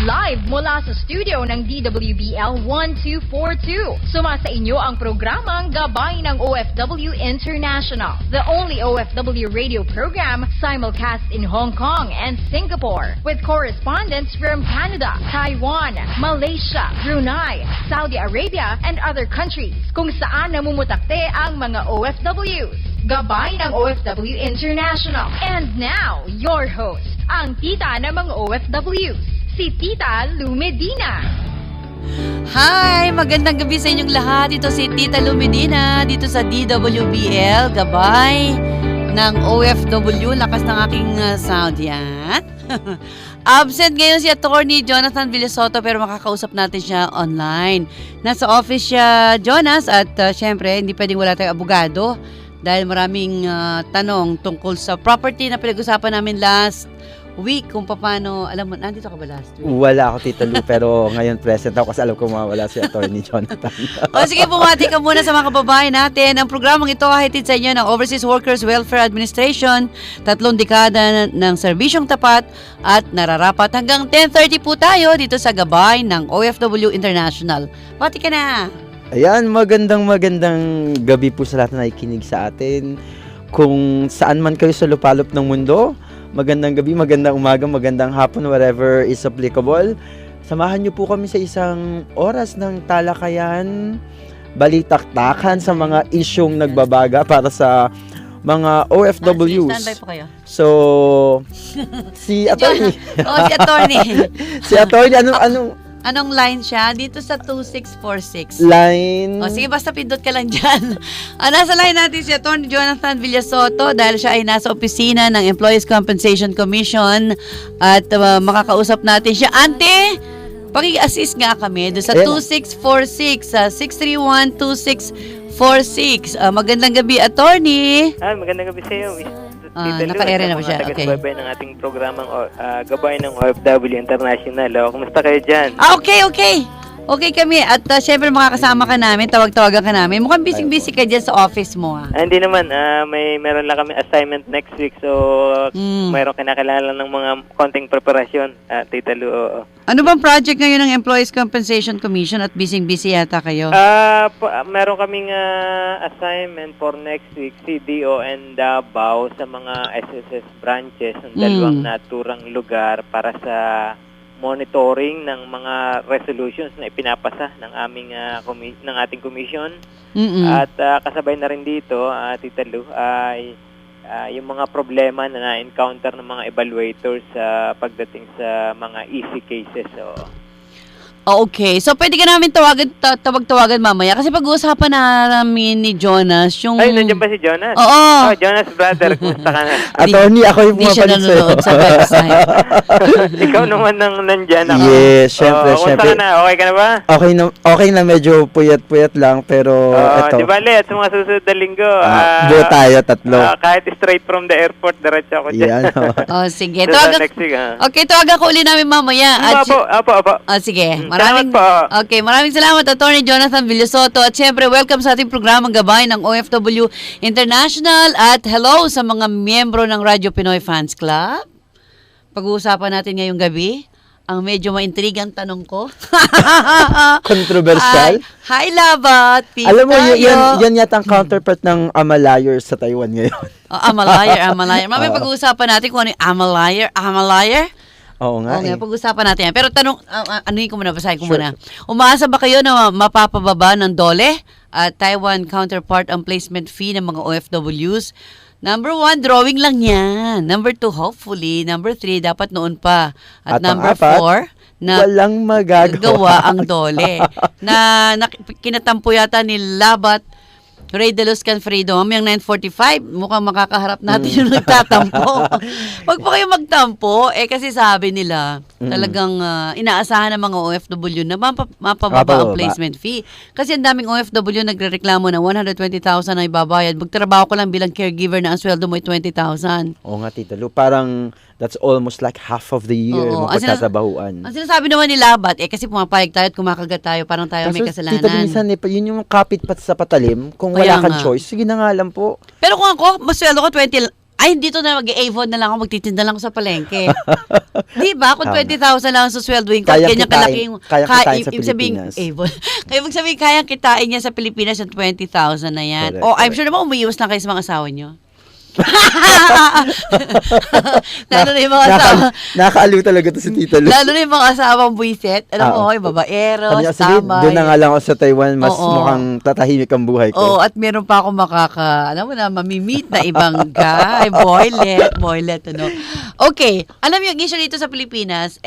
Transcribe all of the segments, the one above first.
Live mula sa studio ng DWBL 1242. Sumasa inyo ang programang Gabay ng OFW International, the only OFW radio program simulcast in Hong Kong and Singapore, with correspondents from Canada, Taiwan, Malaysia, Brunei, Saudi Arabia, and other countries kung saan namumutakte ang mga OFWs. Gabay ng OFW International. And now, your host, ang tita ng mga OFWs, si Tita Lu Medina. Hi! Magandang gabi sa inyong lahat. Ito si Tita Lu Medina dito sa DWBL, Gabay ng OFW. Lakas ng aking sound yan. Absent ngayon si Attorney Jonathan Villasoto pero makakausap natin siya online. Nasa office siya, Jonas, at syempre hindi pwedeng wala tayong abogado dahil maraming tanong tungkol sa property na pinag-usapan namin last week kung paano, alam mo, nandito ka ba last week? Wala ako, Tita Lu, pero ngayon present ako kasi alam ko mawala si Attorney Jonathan. O sige, bumati ka muna sa mga kababayan natin. Ang programang ito hatid sa inyo ng Overseas Workers Welfare Administration, 3 dekada ng serbisyong tapat at nararapat. Hanggang 10:30 po tayo dito sa Gabay ng OFW International. Pati ka na! Ayan, magandang gabi po sa lahat na nakikinig sa atin. Kung saan man kayo sa lupalop ng mundo, magandang gabi, magandang umaga, magandang hapon, whatever is applicable. Samahan niyo po kami sa isang oras ng talakayan, balitaktakan sa mga isyong nagbabaga para sa mga OFWs. Standby po kayo. So, si Attorney. Si Attorney. Si Attorney, Anong line siya? Dito sa 2646. line? O sige, basta pindot ka lang dyan. Nasa line natin si Atty. Jonathan Villasoto dahil siya ay nasa opisina ng Employees Compensation Commission at makakausap natin siya. Ante, paki-assist nga kami doon sa 2646, 631-2646. Magandang gabi, Attorney. Magandang gabi sa iyo, naka-ere na ba siya? Okay. Taga-subaybay ng ating programang Gabay ng OFW International. Kumusta kayo dyan? Okay. Okay kami. At syempre makakasama ka namin, tawag-tawagan ka namin. Mukhang busy-busy ka dyan sa office mo. Hindi naman. Meron lang kami assignment next week. So, mayroon kinakailangan ng mga konting preparasyon. Tita Lu, Ano bang project ngayon ng Employees Compensation Commission at busy yata kayo? meron kaming assignment for next week, CDO and Davao sa mga SSS branches ng dalawang naturang lugar para sa monitoring ng mga resolutions na ipinapasa ng ng ating commission. At kasabay na rin dito, Tita Lu, ay yung mga problema na na-encounter ng mga evaluators sa pagdating sa mga easy cases. Okay. So, pwede ka namin tawag-tawagan mamaya kasi pag-uusapan namin ni Jonas yung... Ay, nandiyan ba si Jonas? Oo. Jonas, brother, kumusta ka na? Attorney, ako yung pumapalit sa'yo. sa website. Ikaw naman nandyan ako. Yes, syempre. Kumusta ka na? Okay ka na ba? Okay na, medyo puyat-puyat lang, pero eto. Di ba, at sa mga susunod na linggo, buo tayo, 3. kahit straight from the airport, diretso ako dyan. Oh, sige. Next week, Okay, tawagan ko uli namin mamaya. Apo. Sige. Salamat po. Maraming salamat, Atty. Jonathan Villasoto. At syempre, welcome sa ating programang Gabay ng OFW International. At hello sa mga miyembro ng Radyo Pinoy Fans Club. Pag-uusapan natin ngayong gabi ang medyo maintrigang tanong ko. Controversial. Hi, Labat. Alam mo, yan yata ang counterpart ng Amalayer sa Taiwan ngayon. Amalayer. Mamaya pag-uusapan natin kung ano yung Amalayer. Oo nga. Pag-usapan natin yan. Pero tanong, anuhin ko muna, basahin ko muna. Umaasa ba kayo na mapapababa ng DOLE at Taiwan counterpart ang placement fee ng mga OFWs? Number 1, drawing lang yan. Number 2, hopefully. Number 3, dapat noon pa. At number 4, walang magagawa ang DOLE. na kinatampo yata ni Labat Ray de Luz Canfredo, mamayang 9:45, mukhang makakaharap natin yung nagtatampo. Wag po kayo magtampo, kasi sabi nila, talagang inaasahan ng mga OFW na mapababa ang placement fee. Kasi ang daming OFW nagrereklamo na 120,000 ang ibabayad. Magtrabaho ko lang bilang caregiver na ang sweldo mo ay 20,000. Oo nga, Tita Lu, parang that's almost like half of the year mo pagtatrabahuan. Ang sinasabi naman ni Labat, kasi pumapayag tayo at kumakagat tayo, parang tayo may kasalanan. Tita Lu, minsan yun yung kapit pat sa patalim, kung wala kang choice, sige na nga lang po. Pero kung ako, masweldo ko Ay, dito na mag-Avon na lang ako, magtitinda lang ako sa palengke. Di ba? Kung 20,000 lang ang susweldoin ko, Kaya ganyan kitain- kalaking... kaya kitain sa ibig sabihin, Pilipinas. Avon. Kaya ibig sabihin, kayang kitain niya sa Pilipinas yung 20,000 na yan. Correct, O, I'm correct. sure naman umiiwas na kayo sa mga asawa niyo. Lalo na yung mga asawa. Nakakaaliw talaga to si Tita Lu. Lalo na yung mga asawang buwisit. Alam mo, Oo. yung babaero, Sabi niya, sige, tambay. doon na nga lang ako sa Taiwan, mas Oo. mukhang tatahimik ang buhay Oo, ko. at meron pa akong alam mo na, mamimit na ibang guy, boylet, ano. Okay, alam mo yung issue dito sa Pilipinas,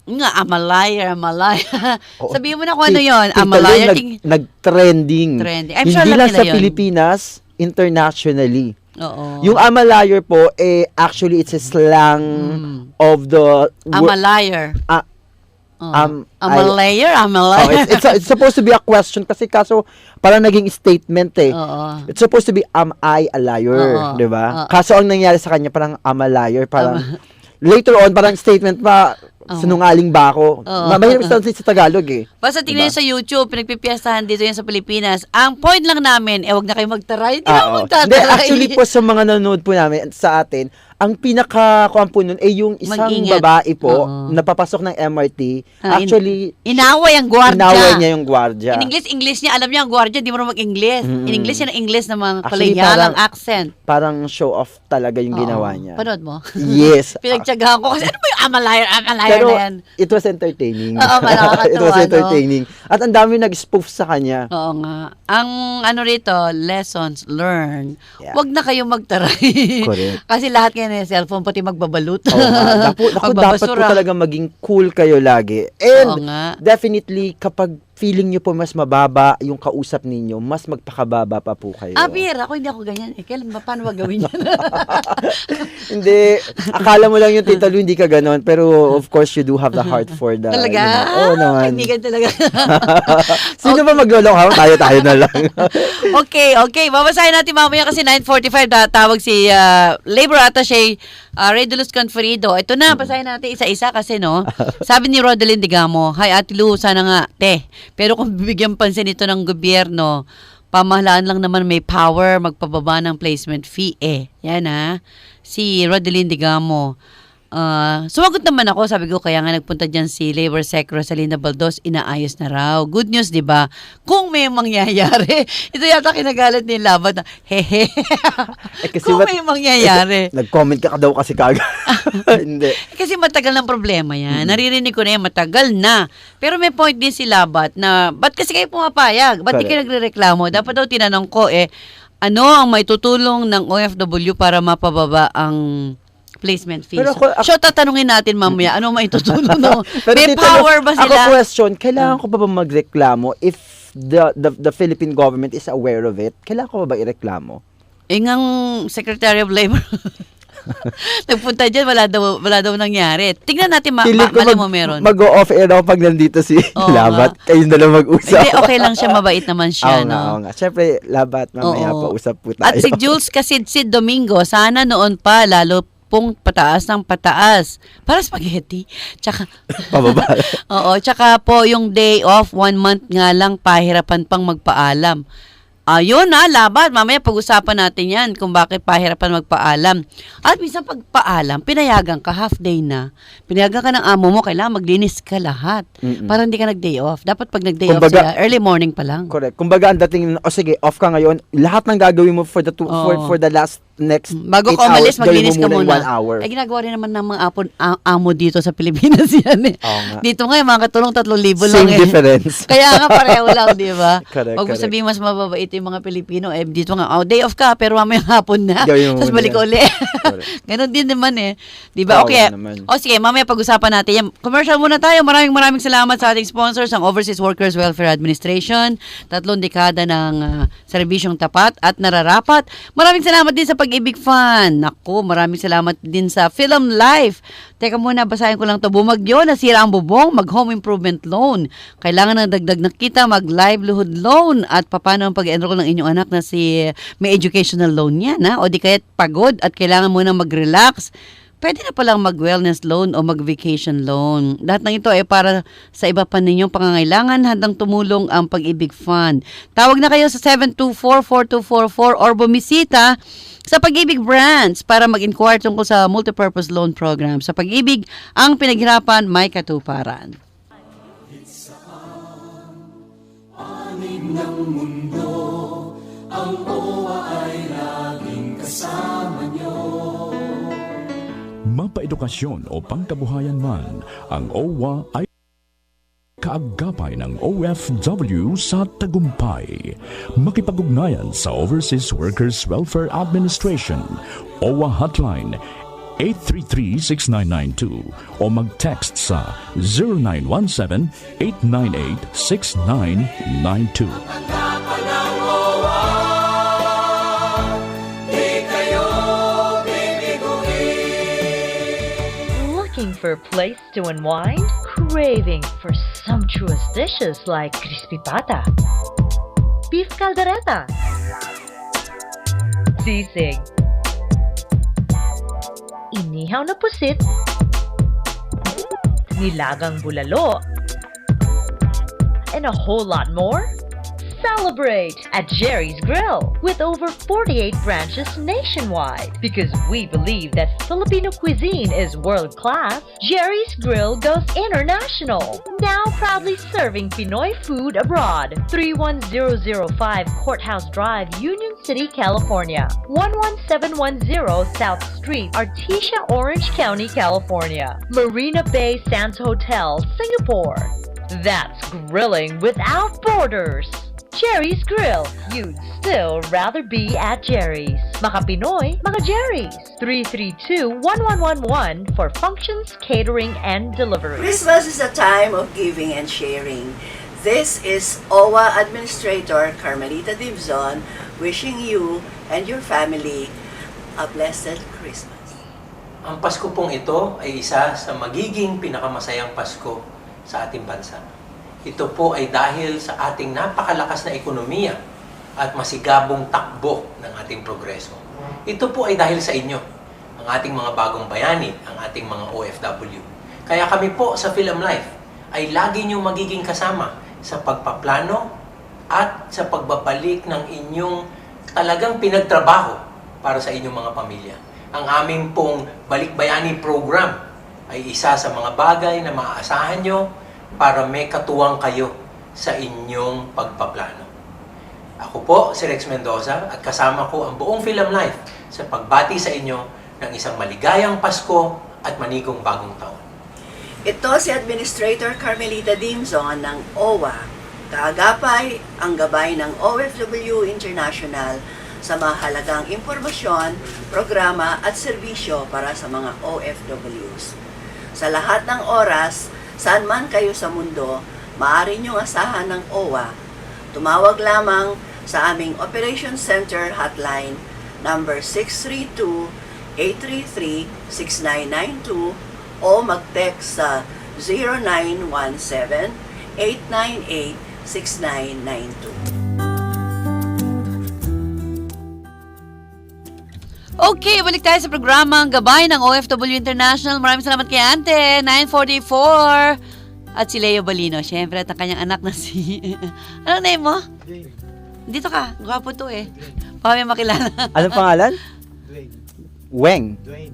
nga, I'm a liar. Oo. Sabihin mo na kung ano yun, Tita I'm a Lu, liar. nag-trending. Trending. I'm sure Hindi alam lang nila sa yun. Pilipinas, internationally. Oo. Yung I'm a liar po, actually it's a slang of the... I'm a liar. Ah, Oo. I'm I'm a liar, I'm a liar. Oh, it's supposed to be a question kasi kaso parang naging statement eh. Oo. It's supposed to be, am I a liar? Oo. Di ba? Oo. Kaso ang nangyari sa kanya, parang I'm a liar. Parang, later on, parang statement pa, sinungaling ba ako? Oo. Mahirap sa Tagalog eh. Basta tingnan Diba? nyo sa YouTube, pinagpipiyasahan dito yan sa Pilipinas. Ang point lang namin, wag na kayo magtaray. Hindi na Oo. magtataray. Hindi, actually po sa mga nanonood po namin sa atin, ang pinaka-kuhan po nun ay yung isang Mag-ingat. babae po Oo. na papasok ng MRT. Ah, Actually, Inaway ang gwardya. inaway niya yung gwardya. In English niya, alam niya ang gwardya, di mo rin mag-English. In English yan ang English ng mga Actually, kalayalang parang- accent. Parang show off talaga yung Oo. ginawa niya. Panood mo? Yes. Pinagtiyagahan ko kasi ano ba yung amalayer Pero na yan? it was entertaining. Oo, nakakatuwa, It was no? entertaining. At ang dami nag-spoof sa kanya. Oo nga. Ang ano rito, lessons learned. Yeah. Wag na kayong magtaray. Correct. Kasi lahat kayo na yung cellphone, pati magbabalot. Oo nga. Dapat po Magbabasura. talaga maging cool kayo lagi. Oo And nga. definitely, kapag feeling nyo po mas mababa yung kausap ninyo, mas magpakababa pa po kayo. Bira, ako hindi ako ganyan. Kailan ba, paano ba gawin yan? Hindi. Akala mo lang yung Tita Lu, hindi ka ganon. Pero of course, you do have the heart for the... Talaga? Oo naman. Kaibigan talaga. Sino ba maglolong? Tayo na lang. Okay. Babasahin natin mamaya kasi 9:45 tawag si Labor Attaché Redulus Conferido. Ito na, basahin natin isa-isa kasi no. Sabi ni Rodeline Digamo, "Hi Ate Lu, sana nga, pero kung bibigyan pansin ito ng gobyerno, pamahalaan lang naman may power magpababa ng placement fee Yan si Rodeline Digamo. Sumagot naman ako, sabi ko, kaya nga nagpunta dyan si Labor Sec Rosalina Baldos, inaayos na raw. Good news, di ba? Kung may mangyayari, ito yata kinagalit ni Labat na, hehe. Kasi Kung may mangyayari. Nag-comment ka daw kasi kagad. Hindi. Kasi matagal ng problema yan. Naririnig ko na yan, matagal na. Pero may point din si Labat na, ba't kasi kayo pumapayag? Ba't di kayo nagre-reklamo? Dapat daw tinanong ko, ano ang may tutulong ng OFW para mapababa ang placement fees? Pero ako- So, tatanungin natin mamaya, ano may tutulong? Pero May Tita Lu, power ba sila? Ako question, kailangan ko pa ba magreklamo if the Philippine government is aware of it? Kailangan ko pa ba ireklamo? Ngang Secretary of Labor. Nagpunta dyan, wala daw nangyari. Tingnan natin, Feeling ko mo meron. mag-off air ako pag nandito si Oo Labat. Kayo na lang mag-usap. Hindi, okay lang siya, mabait naman siya, Oo nga, oo no? nga. Siyempre, Labat, mamaya Oo. pa usap po tayo. At si Jules Kasidsid Domingo, sana noon pa, lalo pong pataas ng pataas. Para spaghetti. Tsaka, Pababa. oo, tsaka po yung day off, 1 month nga lang, pahirapan pang magpaalam. Yun Labat, mamaya pag-usapan natin yan kung bakit pahirapan magpaalam. At minsan pagpaalam, pinayagan ka, half day na. Pinayagan ka ng amo mo, kailangan maglinis ka lahat. Para hindi ka nag-day off. Dapat pag nag-day off Kumbaga- sila, early morning pa lang. Correct. Kumbaga, ang dating, sige, off ka ngayon, lahat ng gagawin mo for the last next Bago 8 ka umalis, hours, gawin maglinis mo ka muna. muna. in 1 hour. Ay, ginagawa rin naman ng mga amo dito sa Pilipinas yan Oo nga. Dito nga, yung mga katulong 3,000 lang Same difference. Kaya nga pareho lang, di ba? Correct, Huwag mo correct. sabihin mas mababait yung mga Pilipino. Dito nga, day off ka, pero mamaya hapon na. Gawin mo Tapos muna balik yan. uli. Correct. Ganon din naman Di ba? Kawawa Okay. naman. O sige, mamaya pag-usapan natin yan. Commercial muna tayo. Maraming salamat sa ating sponsors, ang Overseas Workers Welfare Administration. 3 dekada ng serbisyong tapat at nararapat. Maraming salamat din sa Pag-ibig Fund. Naku, maraming salamat din sa Film Life. Teka muna, basahin ko lang to. Bumagyo, nasira ang bubong, mag-home improvement loan. Kailangan ng dagdag na kita, mag-livelihood loan. At paano ang pag-enroll ng inyong anak na may educational loan yan, O di kaya't pagod at kailangan muna mag-relax. pwede na palang mag-wellness loan o mag-vacation loan. Lahat ng ito ay para sa iba pa ninyong pangangailangan, handang tumulong ang Pag-ibig Fund. Tawag na kayo sa 724-4244 or bumisita sa Pag-ibig Branch para mag-inquire tungkol sa multipurpose loan program. Sa Pag-ibig, ang pinaghirapan may katuparan. Mapaedukasyon o pangkabuhayan man, ang OWA ay kaagapay ng OFW sa tagumpay. Makipag-ugnayan sa Overseas Workers Welfare Administration, OWA Hotline 833-6992 o mag-text sa 0917-898-6992. Looking for a place to unwind? Craving for sumptuous dishes like crispy pata, beef caldereta, sisig, inihaw na pusit, nilagang bulalo, and a whole lot more? Celebrate at Jerry's Grill with over 48 branches nationwide. Because we believe that Filipino cuisine is world-class, Jerry's Grill goes international. Now proudly serving Pinoy food abroad. 31005 Courthouse Drive, Union City, California. 11710 South Street, Artesia, Orange County, California. Marina Bay Sands Hotel, Singapore. That's grilling without borders. Jerry's Grill. You'd still rather be at Jerry's. Maka Pinoy, maka Jerry's. 332-1111 for functions, catering, and delivery. Christmas is a time of giving and sharing. This is OWA Administrator Carmelita Dibzon wishing you and your family a blessed Christmas. Ang Pasko pong ito ay isa sa magiging pinakamasayang Pasko sa ating bansa. Ito po ay dahil sa ating napakalakas na ekonomiya at masigabong takbo ng ating progreso. Ito po ay dahil sa inyo, ang ating mga bagong bayani, ang ating mga OFW. Kaya kami po sa Film Life ay lagi niyong magiging kasama sa pagpaplano at sa pagbabalik ng inyong talagang pinagtrabaho para sa inyong mga pamilya. Ang aming pong Balikbayani program ay isa sa mga bagay na maaasahan nyo para may katuwang kayo sa inyong pagpaplano. Ako po si Rex Mendoza at kasama ko ang buong Film Life sa pagbati sa inyo ng isang maligayang Pasko at manigong bagong taon. Ito si Administrator Carmelita Dimzon ng OWA. Kaagapay ang gabay ng OFW International sa mahalagang impormasyon, programa at serbisyo para sa mga OFWs. Sa lahat ng oras, saan man kayo sa mundo, maaari niyong asahan ng OWA. Tumawag lamang sa aming Operations Center Hotline number 632-833-6992 o mag-text sa 0917-898-6992. Okay, balik tayo sa programang Gabay ng OFW International. Maraming salamat kay Ante, 944. At si Leo Balino, syempre, at ang kanyang anak na si... Anong name mo? Dito ka, gwapo to eh. Baka may makilala. Anong pangalan? Weng. Dwayne.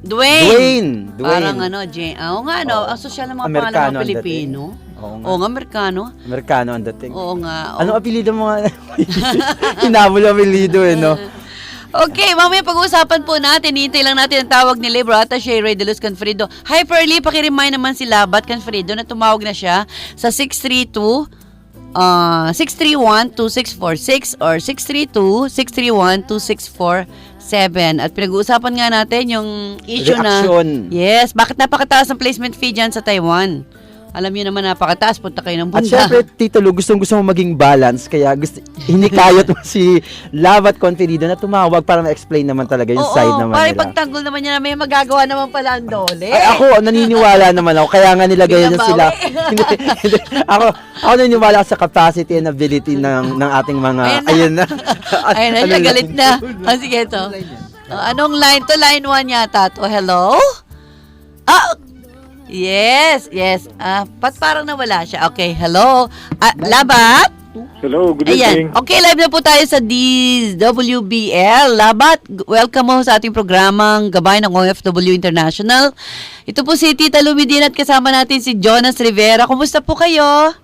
Dwayne. Parang ano, Oo nga, no? Ang sosyal ng mga pangalan Amerikano ng ang Pilipino. Oo nga. Oo nga, Amerikano. Amerikano ang dating. Oo nga. Anong apelido mo nga? Hinabol ang apelido eh, no? Okay, mamaya pag-uusapan po natin. Hintay lang natin ang tawag ni Libro at Shay Ray de Luz Confrido. Hi, Pearly. Pakiremind naman si Labat Confrido na tumawag na siya sa 631-2646 or 632-631-2647. At pinag-uusapan nga natin yung issue Reaction. Yes, bakit napakataas ang placement fee dyan sa Taiwan? Alam niyo naman napakataas, punta kayo ng At bunda. syempre, Tito Lu, gusto mo maging balance, kaya hinikayot mo si Labat Conferido na tumawag para ma-explain naman talaga yung side naman para nila. ipagtanggol naman niya na may magagawa naman pala ang dole. Ay, ako, naniniwala naman ako, kaya nga nilagay na sila. Hindi. Ako naniniwala sa capacity and ability ng ating mga, ayun na. Ayun na, galit na. Sige, ito. Anong line to? Line 1 yata to. Hello? Yes. Parang nawala siya. Okay, hello. Labat? Hello, good Ayan. evening. Okay, live na po tayo sa DWBL. Labat, welcome mo sa ating programang Gabay ng OFW International. Ito po si Tita Lumidina at kasama natin si Jonas Rivera. Kumusta po kayo?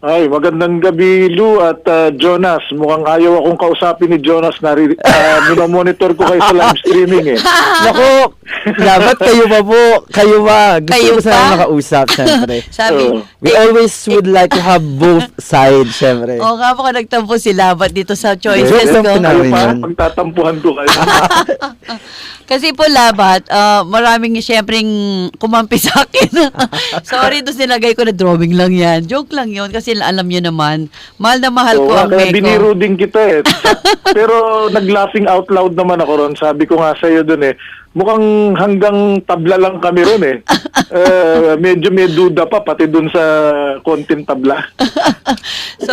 Ay, magandang gabi, Lou at Jonas. Mukhang ayaw akong kausapin ni Jonas. Minomonitor ko kayo sa live streaming eh. Naku, dapat kayo pa po. Kayo ba? Gusto Kayo ko sana pa? makausap, syempre. Sabi, We always would like to have both sides, syempre. nga po ka nagtampo si Labat dito sa choices Joke lang ko. po Kayo namin pa, yun. pagtatampuhan ko kayo. Kasi po Labat, maraming siyempreng kumampi sa akin. Sorry, doon nilagay ko na drawing lang yan. Joke lang yun kasi alam nyo naman, mahal na mahal ko ang Kaya Meko. biniro din kita eh. Pero nag-laughing out loud naman ako ron. Sabi ko nga sa'yo dun eh, mukhang hanggang tabla lang kami ron eh. Medyo may duda pa, pati dun sa konting tabla. So,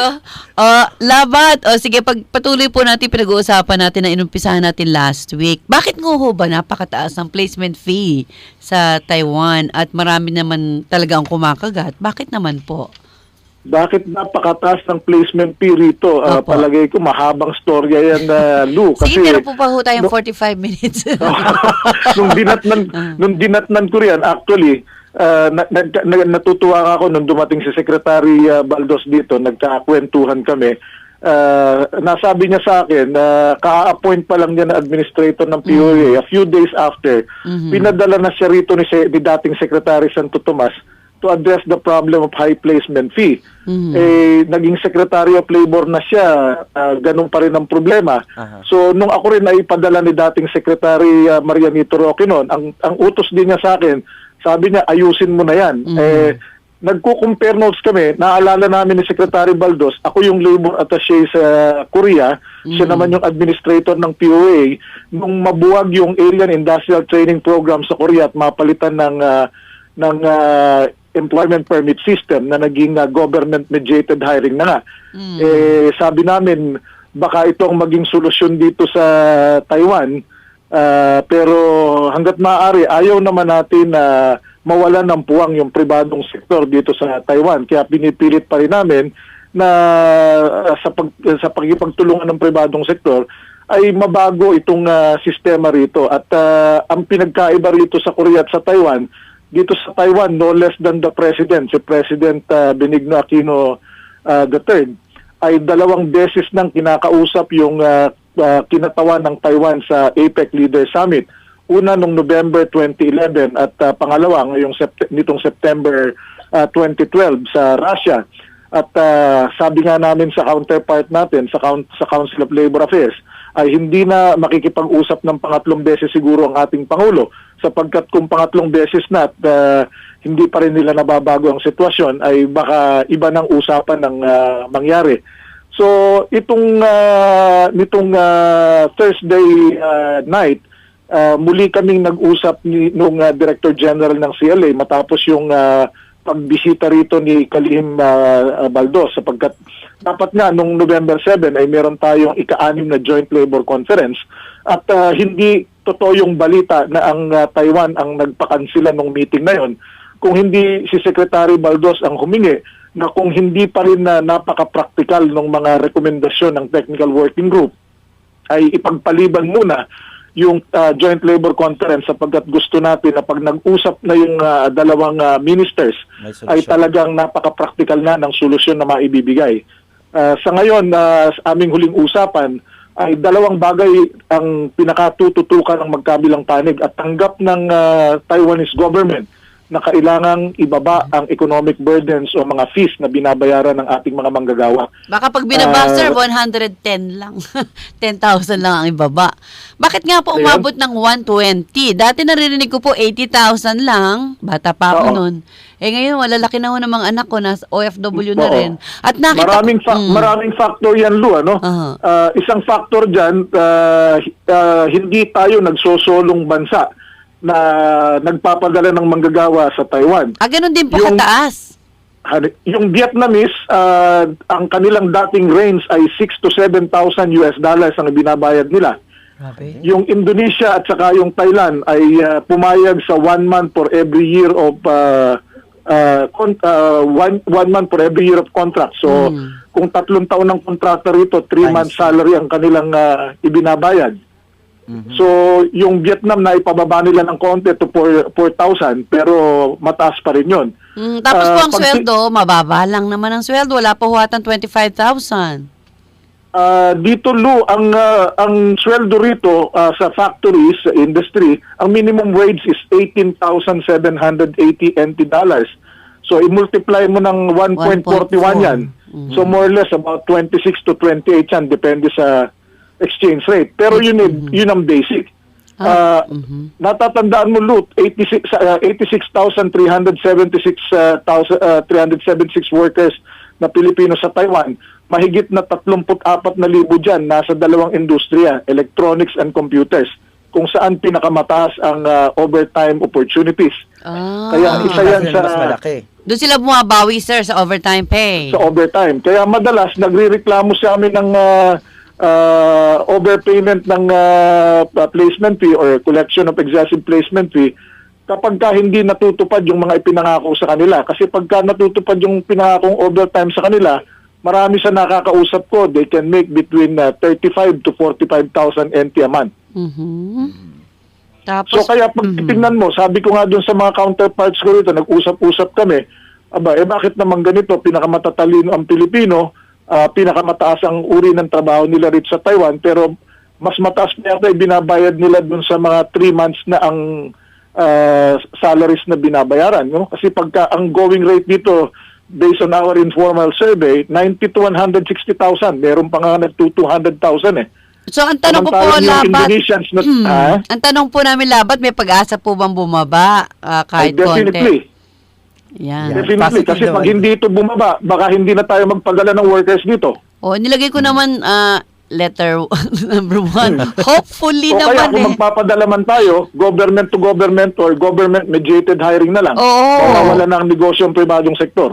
Labat, sige, patuloy po natin pinag-uusapan natin na inumpisahan natin last week. Bakit nga ho ba napakataas ang placement fee sa Taiwan at marami naman talaga ang kumakagat? Bakit naman po? Bakit napakataas ng placement fee rito? Opo. Palagay ko mahabang storya yan, Lou. Sige, meron po pa ho tayong 45 minutes. nung dinatnan ko riyan, actually, natutuwa ako nung dumating si Secretary Baldos dito, nagkakwentuhan kami. Nasabi niya sa akin, ka-appoint pa lang niya na administrator ng POA. A few days after, pinadala na siya rito ni dating Secretary Santo Tomas to address the problem of high placement fee. Naging Secretary of Labor na siya, ganun pa rin ang problema. So, nung ako rin ay ipadala ni dating Secretary Marianito Roque noon, ang utos din niya sa akin, sabi niya, ayusin mo na yan. Nagko-compare notes kami, naalala namin ni Secretary Baldos, ako yung labor attaché sa Korea, siya naman yung administrator ng POA, nung mabuwag yung Alien Industrial Training Program sa Korea at mapalitan ng employment permit system na naging government-mediated hiring na nga. Sabi namin, baka ito ang maging solusyon dito sa Taiwan, pero hanggat maaari, ayaw naman natin na mawalan ng puwang yung pribadong sektor dito sa Taiwan. Kaya pinipilit pa rin namin na sa pagkipagtulungan ng pribadong sektor, ay mabago itong sistema rito. At ang pinagkaiba rito sa Korea at sa Taiwan, dito sa Taiwan, no less than the President, si President Benigno Aquino III, ay 2 beses nang kinakausap yung kinatawan ng Taiwan sa APEC Leader Summit. Una noong November 2011 at pangalawa ngayong nitong September 2012 sa Russia. At sabi nga namin sa counterpart natin sa Council of Labor Affairs ay hindi na makikipag-usap ng pangatlong beses siguro ang ating Pangulo, sapagkat kung pangatlong beses na at hindi pa rin nila nababago ang sitwasyon ay baka iba ng usapan ng mangyari. So nitong Thursday night, muli kaming nag-usap nung Director General ng CLA matapos yung pagbisita rito ni Kalihim Baldos, sapagkat dapat nga nung November 7 ay meron tayong ika-6 na Joint Labor Conference at hindi totoo yung balita na ang Taiwan ang nagpakansila ng meeting na yon. Kung hindi si Secretary Baldos ang humingi na kung hindi pa rin na napaka-practical ng mga rekomendasyon ng Technical Working Group ay ipagpaliban muna yung Joint Labor Conference, sapagkat gusto natin na pag nag-usap na yung dalawang ministers ay talagang napaka-practical na ng solusyon na maibibigay. Sa ngayon, sa aming huling usapan ay 2 bagay ang pinakatututukan ng magkabilang panig at tanggap ng Taiwanese government na kailangang ibaba ang economic burdens o mga fees na binabayaran ng ating mga manggagawa. Baka pag binaba, sir, 110 lang. 10,000 lang ang ibaba. Bakit nga po umabot ng 120? Dati naririnig ko po 80,000 lang. Bata pa ako noon. Ngayon, malalaki na ho ng mga anak ko na OFW na rin. At nakita maraming factor yan, Lu, ano? Isang factor dyan, hindi tayo nagsosolong bansa na nagpapadala ng manggagawa sa Taiwan. Ganun din po kataas. Yung Vietnamese, ang kanilang dating range ay 6,000 to 7,000 US dollars ang binabayad nila. Grabe. Yung Indonesia at saka yung Thailand ay pumayag sa 1 month for every year of 1 month for every year of contract. So, kung 3 taon ng kontrata rito, 3 months salary ang kanilang ibinabayad. So, yung Vietnam na ipababa nila ng konti to 4,000 pero mataas pa rin yun. Tapos po ang sweldo, mababa lang naman ang sweldo. Wala po huwatan 25,000. Dito, Lou, ang sweldo rito sa factories, sa industry, ang minimum wage is 18,780 NT dollars. So, i-multiply mo ng 1.41 yan. So, more or less about 26 to 28 yan, depende sa exchange rate. Pero yun ang basic. Natatandaan mo, Lut, 86,376 workers na Pilipino sa Taiwan, mahigit na 34,000 dyan nasa dalawang industriya, electronics and computers, kung saan pinakamataas ang overtime opportunities. Kaya isa yan sa... Mas malaki. Doon sila bumabawi, sir, sa overtime pay. Sa overtime. Kaya madalas, nagre-reklamo sa amin ng overpayment ng placement fee or collection of excessive placement fee kapag ka hindi natutupad yung mga ipinangako sa kanila. Kasi pagka natutupad yung pinangakong overtime sa kanila, marami sa nakakausap ko, they can make between 35 to 45,000 NT a month. Tapos, So kaya pag titingnan mo, sabi ko nga dun sa mga counterparts ko rito, nag-usap-usap kami, bakit naman ganito, pinakamatatalino ang Pilipino, pinakamataas ang uri ng trabaho nila rito sa Taiwan, pero mas mataas na yata binabayad nila dun sa mga 3 months na ang salaries na binabayaran. No? Kasi pagka ang going rate dito, based on our informal survey, 90 to 160,000. Meron pa nga nag-200,000 eh. so ang tanong ko po, Samantalang yung Labat, Indonesians ang tanong po namin, Labat, may pag-asa po bang bumaba kahit definitely. konti? Yan. Definitely. Positive Kasi pag naman. hindi ito bumaba, baka hindi na tayo magpadala ng workers dito. O, nilagay ko naman letter number 1. Hopefully O kaya naman kung magpapadala man tayo, government to government or government mediated hiring na lang. Oo. Para wala na ang negosyo ang pribadong sektor.